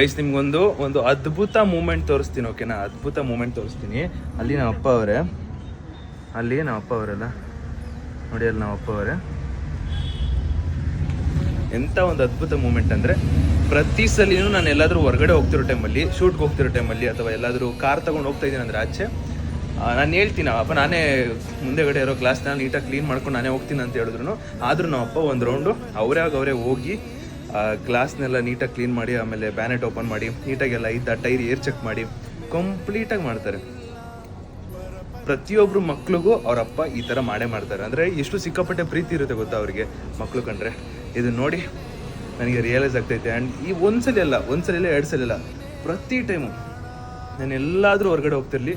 Guys ಒಂದು ಅದ್ಭುತ moment ತೋರಿಸ್ತೀನಿ. ಓಕೆನಾ, ಅದ್ಭುತ ಮೂಮೆಂಟ್ ತೋರಿಸ್ತೀನಿ. ಅಲ್ಲಿ ನಮ್ಮ ಅಪ್ಪ ಅವರೇ, ಅಲ್ಲಿ ನಮ್ಮ ಅಪ್ಪ ಅವರಲ್ಲ ನೋಡಿ, ಅಲ್ಲಿ ನಮ್ಮ ಅಪ್ಪ ಅವರೇ. ಎಂಥ ಒಂದು ಅದ್ಭುತ ಮೂಮೆಂಟ್ ಅಂದರೆ, ಪ್ರತಿ ಸಲಿನೂ ನಾನು ಎಲ್ಲಾದರೂ ಹೊರಗಡೆ ಹೋಗ್ತಿರೋ ಟೈಮಲ್ಲಿ, ಶೂಟ್ಗೆ ಹೋಗ್ತಿರೋ ಟೈಮಲ್ಲಿ, ಅಥವಾ ಎಲ್ಲಾದರೂ ಕಾರ್ ತೊಗೊಂಡು ಹೋಗ್ತಾ ಇದ್ದೀನಿ ಅಂದರೆ ಆಚೆ, ನಾನು ಹೇಳ್ತೀನಿ ಅಪ್ಪ, ನಾನೇ ಮುಂದೆಗಡೆ ಇರೋ ಗ್ಲಾಸ್ನ ನೀಟಾಗಿ ಕ್ಲೀನ್ ಮಾಡ್ಕೊಂಡು ನಾನೇ ಹೋಗ್ತೀನಿ ಅಂತ ಹೇಳಿದ್ರು, ಆದರೂ ನಮ್ಮ ಅಪ್ಪ ಒಂದು ರೌಂಡು ಅವರೇ ಹೋಗಿ ಗ್ಲಾಸ್ನೆಲ್ಲ ನೀಟಾಗಿ ಕ್ಲೀನ್ ಮಾಡಿ, ಆಮೇಲೆ ಬ್ಯಾನೆಟ್ ಓಪನ್ ಮಾಡಿ, ನೀಟಾಗೆಲ್ಲ ಇದ್ದ ಟೈರ್ ಏರ್ ಚೆಕ್ ಮಾಡಿ ಕಂಪ್ಲೀಟಾಗಿ ಮಾಡ್ತಾರೆ. ಪ್ರತಿಯೊಬ್ಬರು ಮಕ್ಳಿಗೂ ಅವರಪ್ಪ ಈ ಥರ ಮಾಡೇ ಮಾಡ್ತಾರೆ. ಅಂದರೆ ಎಷ್ಟು ಸಿಕ್ಕಾಪಟ್ಟೆ ಪ್ರೀತಿ ಇರುತ್ತೆ ಗೊತ್ತಾ ಅವ್ರಿಗೆ ಮಕ್ಕಳು ಕಂಡ್ರೆ. ಇದು ನೋಡಿ ನನಗೆ ರಿಯಲೈಸ್ ಆಗ್ತೈತೆ. ಆ್ಯಂಡ್ ಈ ಒಂದ್ಸಲ ಇಲ್ಲ, 2 ಸಲ ಇಲ್ಲ, ಪ್ರತಿ ಟೈಮು ನಾನು ಎಲ್ಲಾದರೂ ಹೊರಗಡೆ ಹೋಗ್ತಿರ್ಲಿ,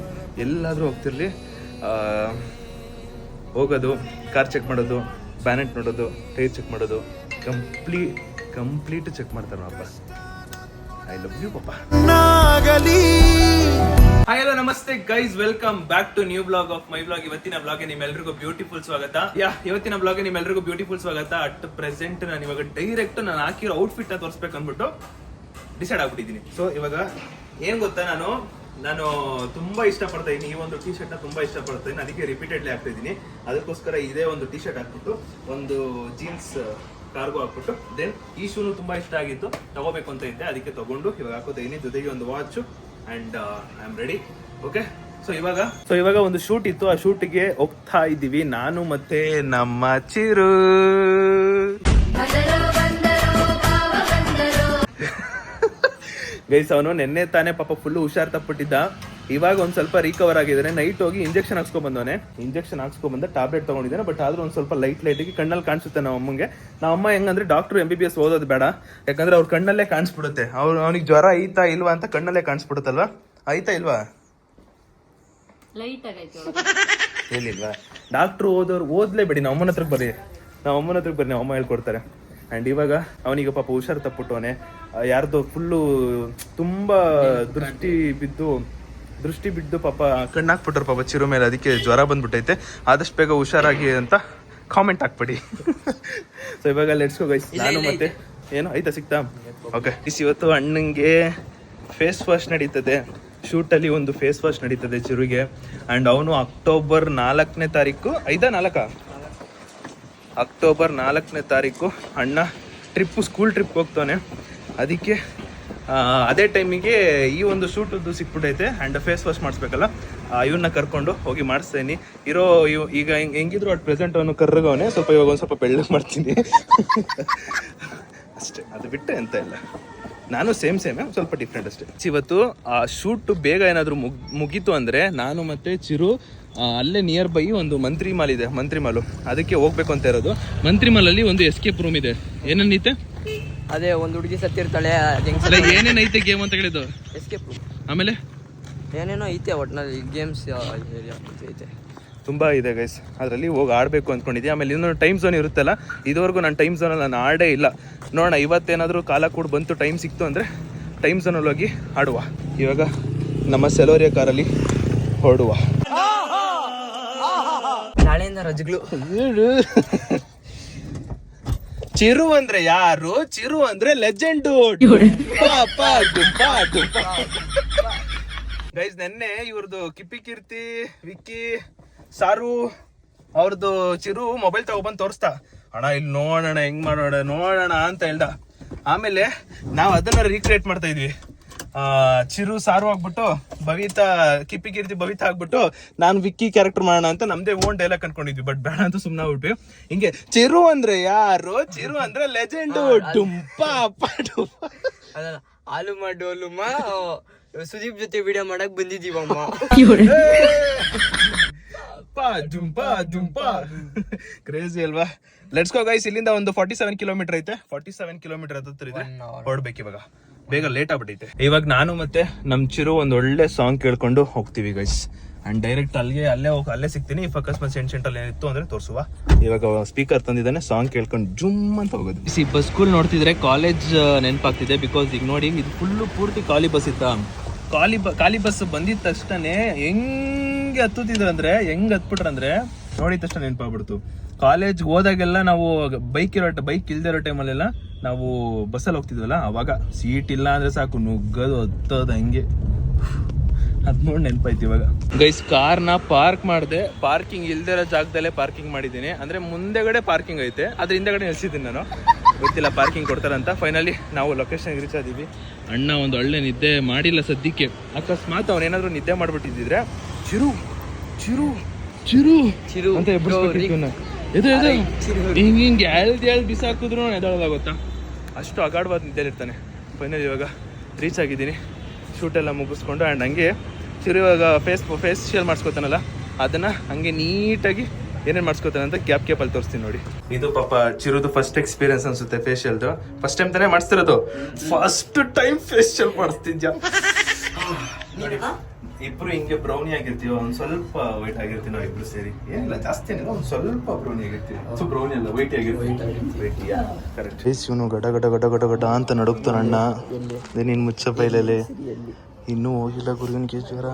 ಹೋಗೋದು, ಕಾರ್ ಚೆಕ್ ಮಾಡೋದು, ಬ್ಯಾನೆಟ್ ನೋಡೋದು, ಟೈರ್ ಚೆಕ್ ಮಾಡೋದು, ಕಂಪ್ಲೀಟ್ ಚೆಕ್ ಮಾಡ್ತಾರೆ ಅಪ್ಪ. I love you papa. Hi hello ನಮಸ್ತೆ guys, welcome back to new blog of my blog. ಇವತ್ತಿನ ಬ್ಲಾಗ್ಗೆ ನಿಮ್ಮೆಲ್ಲರಿಗೂ ಬ್ಯೂಟಿಫುಲ್ ಸ್ವಾಗತ. ಇವತ್ತಿನ ಬ್ಲಾಗ್ಗೆ ನಿಮ್ಮೆಲ್ಲರಿಗೂ ಬ್ಯೂಟಿಫುಲ್ ಸ್ವಾಗತ. ಅಟ್ ಪ್ರೆಸೆಂಟ್ ನಾನು ಇವಾಗ ಡೈರೆಕ್ಟ್ ನಾನು ಹಾಕಿರೋ ಔಟ್ಫಿಟ್ ನ ತೋರಿಸ್ಬೇಕು ಅಂದ್ಬಿಟ್ಟು ಡಿಸೈಡ್ ಆಗ್ಬಿಟ್ಟಿದ್ದೀನಿ. ಸೊ ಇವಾಗ ಏನ್ ಗೊತ್ತಾ, ನಾನು ತುಂಬಾ ಇಷ್ಟಪಡ್ತಾ ಇದ್ದೀನಿ, ಈ ಒಂದು ಟಿ ಶರ್ಟ್ ನ ತುಂಬಾ ಇಷ್ಟಪಡ್ತಾ ಇದ್ದೀನಿ, ಅದಕ್ಕೆ ರಿಪೀಟೆಡ್ಲಿ ಹಾಕ್ತಾ ಇದ್ದೀನಿ. ಅದಕ್ಕೋಸ್ಕರ ಇದೇ ಒಂದು ಟಿ ಶರ್ಟ್ ಹಾಕ್ಬಿಟ್ಟು ಒಂದು ಜೀನ್ಸ್ ಕಾರ್ಗೋ ಹಾಕ್ಬಿಟ್ಟು, ದೆನ್ ಈ ಶೂನು ತುಂಬಾ ಇಷ್ಟ ಆಗಿತ್ತು, ತಗೋಬೇಕು ಅಂತ ಇದ್ದೆ, ಅದಕ್ಕೆ ತಗೊಂಡು ಇವಾಗ ಹಾಕೋತಾ ಇದ್ದೀನಿ. ಜೊತೆಗೆ ಒಂದು watch and I am ready. Okay, so ಇವಾಗ ಒಂದು ಶೂಟ್ ಇತ್ತು, ಆ ಶೂಟ್ಗೆ ಹೋಗ್ತಾ ಇದ್ದೀವಿ ನಾನು ಮತ್ತೆ ನಮ್ಮ ಚಿರು. ಗೈಸ್, ಅವನು ನೆನ್ನೆ ತಾನೇ ಪಾಪ ಫುಲ್ಲು ಹುಷಾರ್ ತಪ್ಪಿಟ್ಟಿದ್ದ. ಇವಾಗ ಒಂದ್ ಸ್ವಲ್ಪ ರಿಕವರ್ ಆಗಿದ್ದಾನೆ. ನೈಟ್ ಹೋಗಿ ಇಂಜೆಕ್ಷನ್ ಹಾಕ್ಸ್ಕೊಂಡ್ ಟ್ಯಾಬ್ಲೆಟ್ ತಗೊಂಡಿದ್ದಾನೆ. ಬಟ್ ಆದ್ರೂ ಒಂದ್ ಸ್ವಲ್ಪ ಲೈಟಿಗೆ ಕಣ್ಣಲ್ಲಿ ಕಾಣಿಸುತ್ತೆ ನಮ್ಮ ಅಮ್ಮಂಗೆ. ನಮ್ಮ ಹೆಂಗಂದ್ರೆ ಡಾಕ್ಟರ್ MBBS ಓದೋದು ಬೇಡ, ಯಾಕಂದ್ರೆ ಅವ್ರ ಕಣ್ಣಲ್ಲೇ ಕಾಣಿಸ್ಬಿಡುತ್ತೆ. ಅವನಿಗೆ ಜ್ವರ ಐತಾ ಇಲ್ವಾ ಅಂತ ಕಣ್ಣಲ್ಲೇ ಕಾಣಿಸ್ಬಿಡುತ್ತಲ್ವಾ? ಐತಾ ಇಲ್ವಾ? ಹೇಳಿಲ್ವಾ? ಡಾಕ್ಟ್ರು ಓದ್ಲೇಬೇಡಿ, ನಮ್ಮ ಅಮ್ಮನ ಹತ್ರಕ್ಕೆ ಬರ್ರಿ, ನಮ್ಮ ಅಮ್ಮ ಹೇಳ್ಕೊಡ್ತಾರೆ. ಆ್ಯಂಡ್ ಇವಾಗ ಅವನಿಗೆ ಪಾಪ ಹುಷಾರು ತಪ್ಪಿಟ್ಟವನೆ, ಯಾರ್ದು ಫುಲ್ಲು ತುಂಬಾ ದೃಷ್ಟಿ ಬಿದ್ದು ಪಾಪ ಕಣ್ಣಾಕ್ಬಿಟ್ರು ಪಾಪ ಚಿರು ಮೇಲೆ, ಅದಕ್ಕೆ ಜ್ವರ ಬಂದ್ಬಿಟ್ಟೈತೆ. ಆದಷ್ಟು ಬೇಗ ಹುಷಾರಾಗಿ ಅಂತ ಕಾಮೆಂಟ್ ಹಾಕ್ಬಿಡಿ. ಸೊ ಇವಾಗ ಲೆಟ್ಸ್ ಗೋ ಗೈಸ್. ನಾನು ಮತ್ತೆ ಏನು ಐತಾ ಸಿಗ್ತಾ? ಓಕೆ, ಇವತ್ತು ಅಣ್ಣಂಗೆ ಫೇಸ್ ವಾಶ್ ನಡೀತದೆ, ಶೂಟಲ್ಲಿ ಒಂದು ಫೇಸ್ ವಾಶ್ ನಡೀತದೆ ಚಿರುಗೆ. ಆ್ಯಂಡ್ ಅವನು ಅಕ್ಟೋಬರ್ 4ನೇ ತಾರೀಕು ಅಕ್ಟೋಬರ್ 4ನೇ ತಾರೀಕು ಅಣ್ಣ ಸ್ಕೂಲ್ ಟ್ರಿಪ್ ಹೋಗ್ತಾನೆ. ಅದಕ್ಕೆ ಅದೇ ಟೈಮಿಗೆ ಈ ಒಂದು ಶೂಟದ್ದು ಸಿಕ್ಬಿಟ್ಟೈತೆ. ಆ್ಯಂಡ್ ಫೇಸ್ ವಾಶ್ ಮಾಡಿಸ್ಬೇಕಲ್ಲ, ಇವನ್ನ ಕರ್ಕೊಂಡು ಹೋಗಿ ಮಾಡಿಸ್ತೀನಿ. ಈಗ ಹೆಂಗಿದ್ರು ಅಟ್ ಪ್ರೆಸೆಂಟ್ ಅವನು ಕರ್ರಗವನೆ, ಇವಾಗ ಒಂದು ಸ್ವಲ್ಪ ಬೆಳ್ಳಗೆ ಮಾಡ್ತೀನಿ ಅಷ್ಟೇ. ಅದು ಬಿಟ್ಟರೆ ಎಂತ ಇಲ್ಲ, ನಾನು ಸೇಮ್ ಸ್ವಲ್ಪ ಡಿಫ್ರೆಂಟ್ ಅಷ್ಟೇ. ಇವತ್ತು ಆ ಶೂಟ್ ಬೇಗ ಏನಾದರೂ ಮುಗೀತು ಅಂದರೆ ನಾನು ಮತ್ತೆ ಚಿರು ಅಲ್ಲೇ ನಿಯರ್ ಬೈ ಒಂದು ಮಂತ್ರಿ ಮಾಲು, ಅದಕ್ಕೆ ಹೋಗ್ಬೇಕು ಅಂತ ಇರೋದು. ಮಂತ್ರಿ ಮಾಲಲ್ಲಿ ಒಂದು ಎಸ್ಕೇಪ್ ರೂಮ್ ಇದೆ. ಏನನ್ನೈತೆ? ಅದೇ ಒಂದು ಹುಡುಗಿ ಸತ್ತಿರ್ತಾಳೆ, ಏನೇನೈತೆ ಗೇಮ್ ಅಂತ ಹೇಳಿದ್ದು? Escape room. ಆಮೇಲೆ ಏನೇನೋ ಐತೆ ಒಟ್ಟಿನಲ್ಲಿ ಗೇಮ್ಸ್ ಐತೆ, ತುಂಬ ಇದೆ ಗೈಸ್. ಅದರಲ್ಲಿ ಹೋಗಿ ಆಡಬೇಕು ಅಂದ್ಕೊಂಡಿದ್ದೆ. ಆಮೇಲೆ ಇನ್ನೊಂದು ಟೈಮ್ ಝೋನ್ ಇರುತ್ತಲ್ಲ, ಇದುವರೆಗೂ ನಾನು ಟೈಮ್ ಝೋನಲ್ಲಿ ನಾನು ಆಡೇ ಇಲ್ಲ. ನೋಡೋಣ, ಇವತ್ತೇನಾದರೂ ಕಾಲ ಕೂಡ ಬಂತು, ಟೈಮ್ ಸಿಕ್ತು ಅಂದರೆ ಟೈಮ್ ಝೋನಲ್ಲಿ ಹೋಗಿ ಆಡುವ. ಇವಾಗ ನಮ್ಮ ಸೆಲೋರಿಯಾ ಕಾರಲ್ಲಿ ಹೊರಡುವ. ನಾಳೆಯಿಂದ ರಜಗಳು. ಚಿರು ಅಂದ್ರೆ ಯಾರು? ಚಿರು ಅಂದ್ರೆ ಲೆಜೆಂಡು. ಗೈಸ್, ನೆನ್ನೆ ಇವ್ರದ್ದು ಕಿಪ್ಪಿ ಕೀರ್ತಿ, ವಿಕ್ಕಿ, ಸಾರು ಅವ್ರದ್ದು ಚಿರು ಮೊಬೈಲ್ ತಗೊಬಂದು ತೋರಿಸ್ತಾ, ಅಣ್ಣ ಇಲ್ಲಿ ನೋಡೋಣ ಹೆಂಗ್ ನೋಡೋಣ ಅಂತ ಹೇಳ್ದ. ಆಮೇಲೆ ನಾವು ಅದನ್ನ ರೀಕ್ರಿಯೇಟ್ ಮಾಡ್ತಾ ಇದ್ವಿ. ಚಿರು ಸಾರು ಆಗ್ಬಿಟ್ಟು, ಕಿಪ್ಪಿ ಕೀರ್ತಿ ಬವಿತಾ ಆಗ್ಬಿಟ್ಟು, ನಾನು ವಿಕ್ಕಿ ಕ್ಯಾರೆಕ್ಟರ್ ಮಾಡೋಣ ಅಂತ ನಮ್ದೇ ಓನ್ ಡೈಲಾಗ್ ಅನ್ಕೊಂಡಿದ್ವಿ. ಬಟ್ ಬೇಡ ಅಂತ ಸುಮ್ಮನೆ ಆಗ್ಬಿಟ್ವಿ. ಹಿಂಗೆ ಚಿರು ಅಂದ್ರೆ ಯಾರು? ಚಿರು ಅಂದ್ರೆ ಲೆಜೆಂಡು. ಅದಲ್ಲ, ಆಲುಮ ಡೋಲುಮ ಸುದೀಪ್ ಜೊತೆ ವಿಡಿಯೋ ಮಾಡಕ್ ಬಂದಿದೀವಮ್ಮ. ಕ್ರೇಜಿ ಅಲ್ವಾ? Let's go guys. ಇಲ್ಲಿಂದ ಒಂದು 47 ಕಿಲೋಮೀಟರ್ ಐತೆ, 47 ಕಿಲೋಮೀಟರ್ ಹತ್ತಿರ ಇದೆ. ಹೊರಡ್ಬೇಕು ಇವಾಗ, ಬೇಗ ಲೇಟ್ ಆಗ್ಬಿಟ್ಟೈತೆ. ಇವಾಗ ನಾನು ಮತ್ತೆ ನಮ್ ಚಿರು ಒಂದ್ ಒಳ್ಳೆ ಸಾಂಗ್ ಕೇಳ್ಕೊಂಡು ಹೋಗ್ತೀವಿ ಗೈಸ್. ಅಂಡ್ ಡೈರೆಕ್ಟ್ ಅಲ್ಲೇ ಸಿಗ್ತೀನಿ. ಇಫ್ ಅಕಸ್ಮಾತ್ ಸೆಂಟ್ ಅಲ್ಲಿ ಏನಿತ್ತು ಅಂದ್ರೆ ತೋರಿಸುವ. ಇವಾಗ ಸ್ಪೀಕರ್ ತಂದಿದ್ದಾನೆ, ಸಾಂಗ್ ಕೇಳ್ಕೊಂಡು ಜುಮ್ ಅಂತ ಹೋಗೋದು. ಬಸ್ ಸ್ಕೂಲ್ ನೋಡ್ತಿದ್ರೆ ಕಾಲೇಜ್ ನೆನಪಾಗ್ತಿದೆ. ಬಿಕಾಸ್ ಈಗ ನೋಡಿ, ಇದು ಪೂರ್ತಿ ಖಾಲಿ ಬಸ್ ಇತ್ತ. ಖಾಲಿ ಬಸ್ ಬಂದಿದ ತಕ್ಷಣ ಹೆಂಗ್ ಹತ್ತುತ್ತಿದ್ರು ಅಂದ್ರೆ, ಹೆಂಗ್ ಹತ್ಬಿಟ್ರಂದ್ರೆ ನೋಡಿದ ತಕ್ಷಣ ನೆನಪಾಗ್ಬಿಡ್ತು. ಕಾಲೇಜ್ ಹೋದಾಗೆಲ್ಲ ನಾವು ಬೈಕ್ ಇಲ್ದೇ ಇರೋ ಟೈಮಲ್ಲೆಲ್ಲ ನಾವು ಬಸ್ಸಲ್ಲಿ ಹೋಗ್ತಿದ್ವಲ್ಲ, ಅವಾಗ ಸೀಟ್ ಇಲ್ಲ ಅಂದ್ರೆ ಸಾಕು ನುಗ್ಗದು ಹತ್ತೋದು ಹಂಗೆ. ಅದ್ ನೋಡಿ ನೆನಪಾಯ್ತು ಇವಾಗ. ಗೈಸ್, ಕಾರ್ನ ಪಾರ್ಕ್ ಮಾಡಿದೆ, ಪಾರ್ಕಿಂಗ್ ಇಲ್ದೇ ಇರೋ ಜಾಗದಲ್ಲೇ ಪಾರ್ಕಿಂಗ್ ಮಾಡಿದ್ದೀನಿ. ಅಂದ್ರೆ ಮುಂದೆಗಡೆ ಪಾರ್ಕಿಂಗ್ ಐತೆ, ಅದ್ರ ಹಿಂದೆಗಡೆ ನಿಲ್ಸಿದ್ದೀನಿ ನಾನು. ಗೊತ್ತಿಲ್ಲ ಪಾರ್ಕಿಂಗ್ ಕೊಡ್ತಾರಂತ. ಫೈನಲಿ ನಾವು ಲೊಕೇಶನ್ ರೀಚ್ ಆದೀವಿ. ಅಣ್ಣ ಒಂದು ಒಳ್ಳೆ ನಿದ್ದೆ ಮಾಡಿಲ್ಲ ಸದ್ಯಕ್ಕೆ. ಅಕಸ್ಮಾತ್ ಅವನೇನಾದ್ರು ನಿದ್ದೆ ಮಾಡ್ಬಿಟ್ಟಿದ್ರೆ ಚಿರು ಚಿರು ಚಿರು ಚಿರು ಅಂತ ಹಿಂಗೆ ಎಳ್ದು ಬಿಸಾಕಿದ್ರು ಎದಳಲ್ಲ ಗೊತ್ತಾ, ಅಷ್ಟು ಅಗಾಢವಾದ ನಿದ್ದೆಲಿರ್ತಾನೆ. ಫೈನಲಿ ಇವಾಗ ರೀಚ್ ಆಗಿದ್ದೀನಿ. ಶೂಟೆಲ್ಲ ಮುಗಿಸ್ಕೊಂಡು ಆ್ಯಂಡ್ ಹಂಗೆ ಚಿರು ಇವಾಗ ಫೇಶಿಯಲ್ ಮಾಡಿಸ್ಕೊತಾನಲ್ಲ, ಅದನ್ನು ಹಂಗೆ ನೀಟಾಗಿ ಏನೇನು ಮಾಡಿಸ್ಕೊತಾನೆ ಅಂತ ಕ್ಯಾಪಲ್ಲಿ ತೋರಿಸ್ತೀನಿ ನೋಡಿ. ಇದು ಪಾಪ ಚಿರುದು ಫಸ್ಟ್ ಎಕ್ಸ್ಪೀರಿಯನ್ಸ್ ಅನ್ಸುತ್ತೆ ಫೇಶಿಯಲ್ದು. ಫಸ್ಟ್ ಟೈಮ್ ತಾನೇ ಮಾಡಿಸ್ತಿರೋದು. ಫಸ್ಟ್ ಟೈಮ್ ಫೇಶಿಯಲ್ ಮಾಡಿಸ್ತಿದ್ಯಾ ನೋಡಿ. ಇಬ್ರು ಹಿಂಗೆ ಬ್ರೌನಿ ಆಗಿರ್ತೀವಿ, ಒಂದ್ ಸ್ವಲ್ಪ ವೈಟ್ ಆಗಿರ್ತೀವಿ ನಾವು ಇಬ್ರು ಸೇರಿ. ಏನಿಲ್ಲ ಜಾಸ್ತಿ ಏನಿಲ್ಲ, ಒಂದ್ ಸ್ವಲ್ಪ ಬ್ರೌನಿ ಆಗಿರ್ತೀವಿ. ಬ್ರೌನಿ ಅಲ್ಲ, ವೈಟ್ ಆಗಿರ್ತೀವಿ. ಕರೆಕ್ಟ್. ಇವನು ಗಡ ಗಡ ಗಡ ಗಡ ಗಡ ಅಂತ ನಡುಕ್ತಾನ ಅಣ್ಣ. ನೀನ್ ಮುಚ್ಚ ಪೈಲಲ್ಲಿ ಇನ್ನೂ ಹೋಗಿಲ್ಲ ಗುರುವಿನ ಜ್ವರ.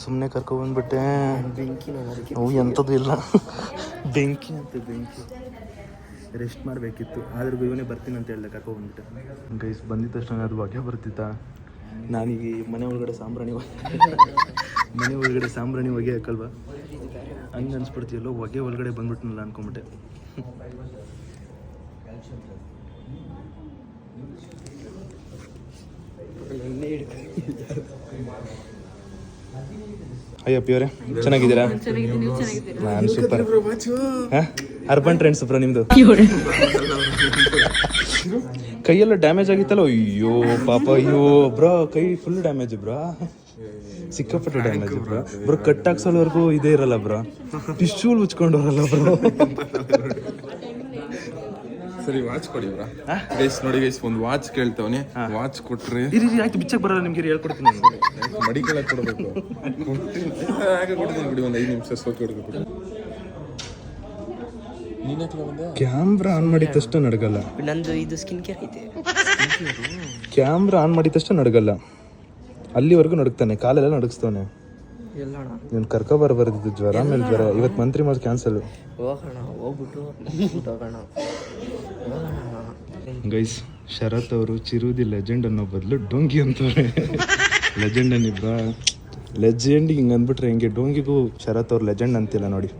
ಸುಮ್ಮನೆ ಕರ್ಕೊಂಡ್ಬಂದ್ಬಿಟ್ಟೆ. ಅವು ಎಂಥದ್ದು ಇಲ್ಲ. ಬೆಂಕಿ ಅಂತ ಬೆಂಕಿ. ರೆಸ್ಟ್ ಮಾಡಬೇಕಿತ್ತು, ಆದ್ರೆ ಇವನೇ ಬರ್ತೀನಿ ಅಂತ ಹೇಳ್ದೆ ಕರ್ಕೊಂಡ್ಬಂದ್ಬಿಟ್ಟೆ. ಗೈಸ್, ಬಂದಿದ್ದ ತಕ್ಷಣ ಅದು ಹೊಗೆ ಬರ್ತಿತ್ತ. ನಾನೀಗ ಮನೆ ಒಳಗಡೆ ಸಾಂಬ್ರಾಣಿ ಹೊಗೆ ಹಾಕಲ್ವಾ, ಹಂಗೆ ಅನ್ಸ್ಬಿಡ್ತೀಯಲ್ಲೋ, ಹೊಗೆ ಒಳಗಡೆ ಬಂದ್ಬಿಟ್ನಲ್ಲ ಅನ್ಕೊಂಬಿಟ್ಟೆ. ಅಯ್ಯಪ್ಪ ಇವರೇ, ಚೆನ್ನಾಗಿದ್ದೀರಾ? ನಾನು ಸೂಪರ್. ಅರ್ಬನ್ ಟ್ರೆಂಡ್ಸ್ ಬ್ರೋ ನಿಮ್ದು. ಕೈಯೆಲ್ಲ ಡ್ಯಾಮೇಜ್ ಆಗಿತ್ತಲ್ಲ. ಅಯ್ಯೋ ಪಾಪ, ಅಯ್ಯೋ ಬ್ರೋ, ಕೈ ಫುಲ್ ಡ್ಯಾಮೇಜ್ ಬ್ರೋ, ಸಿಕ್ಕಾಪಟ್ಟೆ ಡ್ಯಾಮೇಜ್ ಬ್ರೋ. ಕಟ್ ಹಾಕ್ಸೋವರೆಗೂ ಇದೇ ಇರಲ್ಲ ಬ್ರೋ, ಟಿಶ್ಯೂಲ್ ಉಚ್ಕೊಂಡವ್ರಲ್ಲ ಬ್ರೋ. ಸರಿ, ವಾಚ್ ಕೊಡಿ ಬ್ರಾ. ಗೈಸ್ ನೋಡಿ ಗೈಸ್, ಒಂದು ವಾಚ್ ಕೇಳ್ತವನೆ, ವಾಚ್ ಕೊಟ್ರಿ. ಆಯ್ತು, ಬಿಚ್ಚಕ್ ಬರಲ್ಲ ನಿಮ್ಗೆ, ಹೇಳ್ಕೊಡ್ತೀನಿ. ಮಡಿಕೆಲ್ಲ ಕೊಡಬೇಕು. ಹಾಗೆ ಕೊಡ್ತೀನಿ ಬಿಡಿ, ಒಂದು 5 ನಿಮಿಷ ಸೋಕೆ ಹಿಡ್ಕೊಬಿಡಿ. ಕ್ಯಾಮ್ರಾ ಆನ್ ಮಾಡಿದ ತಕ್ಷಣ ನಡಗಲ್ಲ. ನಂದು ಇದು ಸ್ಕಿನ್ ಕೇರ್ ಐತೆ. ಕ್ಯಾಮ್ರಾ ಆನ್ ಮಾಡಿದ ತಕ್ಷಣ ನಡಗಲ್ಲ, ಅಲ್ಲಿವರೆಗೂ ನಡುಕ್ತಾನೆ, ಕಾಲೆಲ್ಲ ನಡುಗಿಸ್ತಾನೆ. ನೀನು ಬರ್ದಿದ್ದು ಜ್ವರ ಮೇಲೆ ಜ್ವರ. ಇವತ್ತು ಮಂತ್ರಿ ಮಾರ್ಚ್ ಕ್ಯಾನ್ಸಲ್. ಗೈಸ್, ಶರತ್ ಅವರು ಚಿರುದಿ ಲೆಜೆಂಡ್ ಅನ್ನೋ ಬದಲು ಡೋಂಗಿ ಅಂತವ್ರೆ. ಲೆಜೆಂಡ್ ಅನ್ನಿಬ್ರ, ಲೆಜೆಂಡ್ ಹಿಂಗೆ ಅಂದ್ಬಿಟ್ರೆ ಹಿಂಗೆ. ಡೋಂಗಿಗೂ ಶರತ್ ಅವ್ರು ಲೆಜೆಂಡ್ ಅಂತಿಲ್ಲ ನೋಡಿ,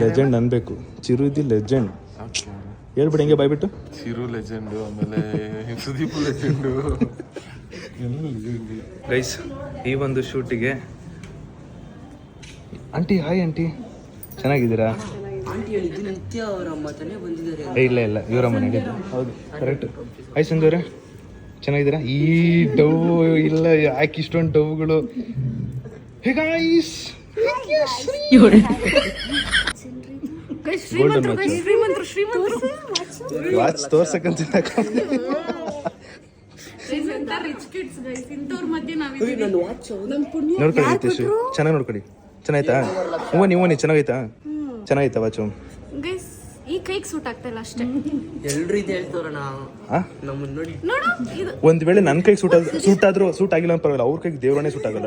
ಲೆಜೆಂಡ್ ಅನ್ಬೇಕು. ಚಿರುದಿ ಲೆಜೆಂಡ್ ಹೇಳ್ಬಿಡಿ ಹಿಂಗೆ ಬಾಯ್ಬಿಟ್ಟು. ಚಿರು ಲೆಜೆಂಡು, ಆಮೇಲೆ ಸುದೀಪ್ ಲೆಜೆಂಡು. ಗೈಸ್, ಈ ಒಂದು ಶೂಟಿಗೆ ಆಂಟಿ, ಹಾಯ್ ಆಂಟಿ, ಚೆನ್ನಾಗಿದ್ದೀರಾ? ಇಲ್ಲ ಇವರಮ್ಮ ಹೇಳಿದ್ದು. ಹೌದು, ಕರೆಕ್ಟ್. ಹಾಯ್ ಸಂಜೋರೆ, ಚೆನ್ನಾಗಿದ್ದೀರಾ? ಈ ಡವ್ ಇಲ್ಲ, ಯಾಕೆ ಇಷ್ಟೊಂದು ಡವ್ಗಳು? ಹೇ ಗಾಯ್ಸ್, ವಾಚ್ ತೋರ್ಸಕ್ಕಂತ ನೋಡ್ಕೊಳ್ಳಿ ನಿತೀಶ್, ಚೆನ್ನಾಗಿ ನೋಡ್ಕೊಳ್ಳಿ. ಚೆನ್ನಾಯ್ತಾ? ನೀವು ಚೆನ್ನಾಗೈತಾ? ಚೆನ್ನಾಗೈತಾ ವಾಚು? ಈ ಕೈಗೆ ಸೂಟ್ ಆಗ್ತಾ ಇಲ್ಲ ಅಷ್ಟೇ. ಎಲ್ರು ಇದು ಹೇಳ್ತವ್ರಣ, ನಮ್ಮನ್ನ ನೋಡಿ. ಒಂದ್ ವೇಳೆ ನನ್ನ ಕೈಗೆ ಸೂಟ್ ಆಗಿಲ್ಲ ಅಂತ ಪರವಾಗಿಲ್ಲ, ಅವ್ರ ಕೈಗೆ ದೇವ್ರನೇ ಸೂಟ್ ಆಗಲ್ಲ.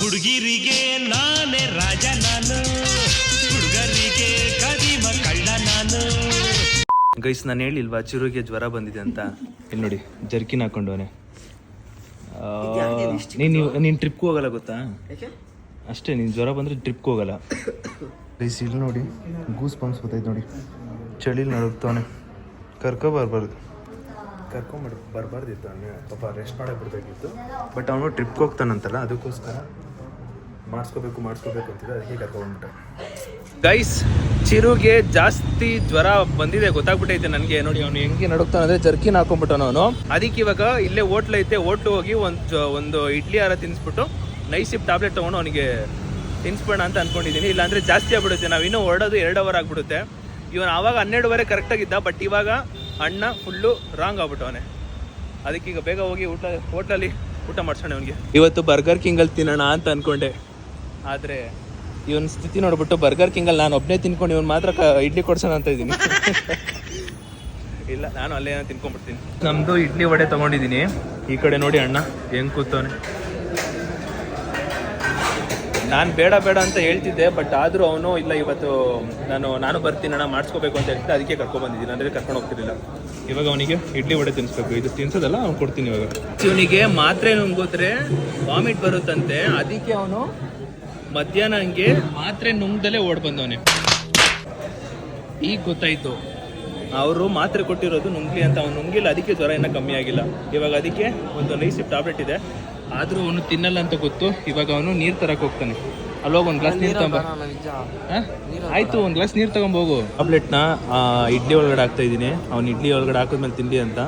ಹುಡುಗಿರಿಗೆ ನಾನೇ ರಾಜ, ನಾನು ಹುಡುಗರಿಗೆ ಕದಿಮ ಕಳ್ಳ ನಾನು. ಗೈಸ್, ನಾನು ಹೇಳಿಲ್ವಾ ಚಿರುಗೆ ಜ್ವರ ಬಂದಿದೆ ಅಂತ? ಇಲ್ಲಿ ನೋಡಿ, ಜರ್ಕಿನ್ ಹಾಕೊಂಡವನೆ. ನೀನು ಟ್ರಿಪ್ಗೂ ಹೋಗಲ್ಲ ಗೊತ್ತಾ? ಅಷ್ಟೇ, ನೀನು ಜ್ವರ ಬಂದರೆ ಟ್ರಿಪ್ಗೂ ಹೋಗಲ್ಲ. ಗೈಸ್, ಇಲ್ಲಿ ನೋಡಿ, ಗೂಸ್ ಬಂಪ್ಸ್ ಬರ್ತೈತೆ ನೋಡಿ. ಚಳಿಲಿ ನಡುಗ್ತಾವನೆ. ಬರ್ಬಾರ್ದಿತ್ತು ಅವನು, ಪಾಪ ರೆಸ್ಟ್ ಮಾಡಕ್ಕೆ ಬಿಡ್ಬೇಕಿತ್ತು. ಬಟ್ ಅವನು ಟ್ರಿಪ್ಗೆ ಹೋಗ್ತಾನಂತಲ್ಲ, ಅದಕ್ಕೋಸ್ಕರ ಮಾಡಿಸ್ಕೋಬೇಕು ಅಂತಿದ್ದೆ, ಅದಕ್ಕೆ ಕರ್ಕೊಂಡ್ಬಿಟ್ಟೆ. ಗೈಸ್, ಚಿರುಗೆ ಜಾಸ್ತಿ ಜ್ವರ ಬಂದಿದೆ, ಗೊತ್ತಾಗ್ಬಿಟ್ಟೈತೆ ನನಗೆ. ನೋಡಿ ಅವನು ಹೆಂಗೆ ನಡುಕ್ತಾನಂದ್ರೆ ಜರ್ಕಿನ್ ಹಾಕೊಂಡ್ಬಿಟ್ಟವನು ಅವನು. ಅದಕ್ಕೆ ಇವಾಗ ಇಲ್ಲೇ ಹೋಟ್ಲ್ ಐತೆ, ಹೋಟ್ಲು ಹೋಗಿ ಒಂದು ಇಡ್ಲಿ ಆರ ತಿನ್ನಿಸ್ಬಿಟ್ಟು ನೈಸಿಪ್ ಟ್ಯಾಬ್ಲೆಟ್ ತೊಗೊಂಡು ಅವನಿಗೆ ತಿನ್ಸ್ಬೇಡ ಅಂತ ಅನ್ಕೊಂಡಿದ್ದೀನಿ. ಇಲ್ಲಾಂದರೆ ಜಾಸ್ತಿ ಆಗ್ಬಿಡುತ್ತೆ. ನಾವು ಇನ್ನೂ ಹೊರಡೋದು 2 ಅವರ್ ಆಗಿಬಿಡುತ್ತೆ. ಇವನು ಆವಾಗ 12ವರೆ ಕರೆಕ್ಟಾಗಿದ್ದ, ಬಟ್ ಇವಾಗ ಅಣ್ಣ ಫುಲ್ಲು ರಾಂಗ್ ಆಗ್ಬಿಟ್ಟವನೆ. ಅದಕ್ಕೀಗ ಬೇಗ ಹೋಗಿ ಹೋಟ್ಲಲ್ಲಿ ಊಟ ಮಾಡ್ಸೋಣ ಅವನಿಗೆ. ಇವತ್ತು ಬರ್ಗರ್ ಕಿಂಗಲ್ಲಿ ತಿನ್ನೋಣ ಅಂತ ಅಂದ್ಕೊಂಡೆ, ಆದರೆ ಇವನ ಸ್ಥಿತಿ ನೋಡ್ಬಿಟ್ಟು ಬರ್ಗರ್ ಕಿಂಗಲ್ಲಿ ನಾನು ಒಬ್ಬನೇ ತಿನ್ಕೊಂಡು ಇವನು ಮಾತ್ರ ಇಡ್ಲಿ ಕೊಡ್ಸೋಣ ಅಂತ ಇದ್ದೀನಿ. ಇಲ್ಲ, ನಾನು ಅಲ್ಲೇ ತಿನ್ಕೊಂಡ್ಬಿಡ್ತೀನಿ. ನಮ್ಮದು ಇಡ್ಲಿ ವಡೆ ತೊಗೊಂಡಿದ್ದೀನಿ. ಈ ಕಡೆ ನೋಡಿ ಅಣ್ಣ ಹೆಂಗೆ ಕೂತವನೆ. ನಾನು ಬೇಡ ಬೇಡ ಅಂತ ಹೇಳ್ತಿದ್ದೆ, ಬಟ್ ಆದರೂ ಅವನು ಇಲ್ಲ ಇವತ್ತು ನಾನು ಬರ್ತೀನಿ ಅಣ್ಣ ಮಾಡಿಸ್ಕೋಬೇಕು ಅಂತ ಹೇಳ್ತಿದ್ದೆ, ಅದಕ್ಕೆ ಕರ್ಕೊಂಡ್ಬಂದಿದ್ದೀನಿ, ಅಂದರೆ ಕರ್ಕೊಂಡು ಹೋಗ್ತಿರಲಿಲ್ಲ. ಇವಾಗ ಅವನಿಗೆ ಇಡ್ಲಿ ವಡೆ ತಿನ್ನಿಸ್ಬೇಕು, ಇದು ತಿನ್ಸೋದಲ್ಲ ಅವ್ನು ಕೊಡ್ತೀನಿ ಇವಾಗ. ಇವನಿಗೆ ಮಾತ್ರೆ ನುಂಗಿದ್ರೆ ವಾಮಿಟ್ ಬರುತ್ತಂತೆ, ಅದಕ್ಕೆ ಅವನು ಮಧ್ಯಾಹ್ನ ಹಂಗೆ ಮಾತ್ರೆ ನುಂಗ್ದಲೇ ಓಡ್ ಬಂದವನೇ. ಈಗ ಗೊತ್ತಾಯ್ತು ಅವರು ಮಾತ್ರೆ ಕೊಟ್ಟಿರೋದು ನುಂಗ್ಲಿ ಅಂತ, ಅವ್ನು ನುಂಗಿಲ್ಲ, ಅದಕ್ಕೆ ಜ್ವರ ಇನ್ನೂ ಕಮ್ಮಿ ಆಗಿಲ್ಲ. ಇವಾಗ ಅದಕ್ಕೆ ಒಂದು ನೈಸಿಪ್ ಟ್ಯಾಬ್ಲೆಟ್ ಇದೆ, ಆದರೂ ಅವನು ತಿನ್ನಲ್ಲ ಅಂತ ಗೊತ್ತು. ಇವಾಗ ಅವನು ನೀರು ತರಕ್ಕೆ ಹೋಗ್ತಾನೆ. ಅಲ್ಲೋಗಿ ಒಂದು ಗ್ಲಾಸ್ ನೀರು ತಗೊಂಬ. ಆಯಿತು, ಒಂದು ಗ್ಲಾಸ್ ನೀರು ತಗೊಂಬೋಗು. ಟ್ಯಾಬ್ಲೆಟ್ನ ಇಡ್ಲಿ ಒಳಗಡೆ ಹಾಕ್ತಾ ಇದ್ದೀನಿ, ಅವ್ನು ಇಡ್ಲಿ ಒಳಗಡೆ ಹಾಕಿದ್ಮೇಲೆ ತಿನ್ನಲಿ ಅಂತ.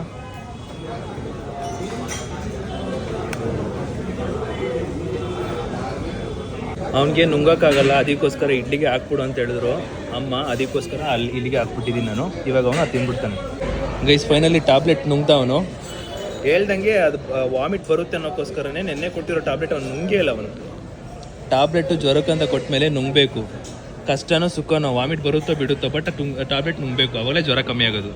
ಅವನಿಗೆ ನುಂಗೋಕ್ಕಾಗಲ್ಲ, ಅದಕ್ಕೋಸ್ಕರ ಇಡ್ಲಿಗೆ ಹಾಕ್ಬಿಡು ಅಂತ ಹೇಳಿದ್ರು ಅಮ್ಮ, ಅದಕ್ಕೋಸ್ಕರ ಇಲ್ಲಿಗೆ ಹಾಕ್ಬಿಟ್ಟಿದ್ದೀನಿ ನಾನು. ಇವಾಗ ಅವನು ಅದು ತಿನ್ಬಿಡ್ತಾನೆ. ಗೈಸ್ ಫೈನಲಿ ಟ್ಯಾಬ್ಲೆಟ್ ನುಂಗ್ದ ಅವನು. ಹೇಳ್ದಂಗೆ ಅದು ವಾಮಿಟ್ ಬರುತ್ತೆ ಅನ್ನೋಕ್ಕೋಸ್ಕರನೇ ನೆನ್ನೆ ಕೊಟ್ಟಿರೋ ಟ್ಯಾಬ್ಲೆಟ್ ಅವ್ನು ನುಂಗೇ ಇಲ್ಲ. ಅವನು ಟ್ಯಾಬ್ಲೆಟು ಜ್ವರಕ್ಕಂತ ಕೊಟ್ಟ ಮೇಲೆ ನುಂಗಬೇಕು, ಕಷ್ಟನೋ ಸುಖನೋ ವಾಮಿಟ್ ಬರುತ್ತೋ ಬಿಡುತ್ತೋ, ಬಟ್ ಟ್ಯಾಬ್ಲೆಟ್ ನುಂಗಬೇಕು, ಅವಾಗಲೇ ಜ್ವರ ಕಮ್ಮಿ ಆಗೋದು.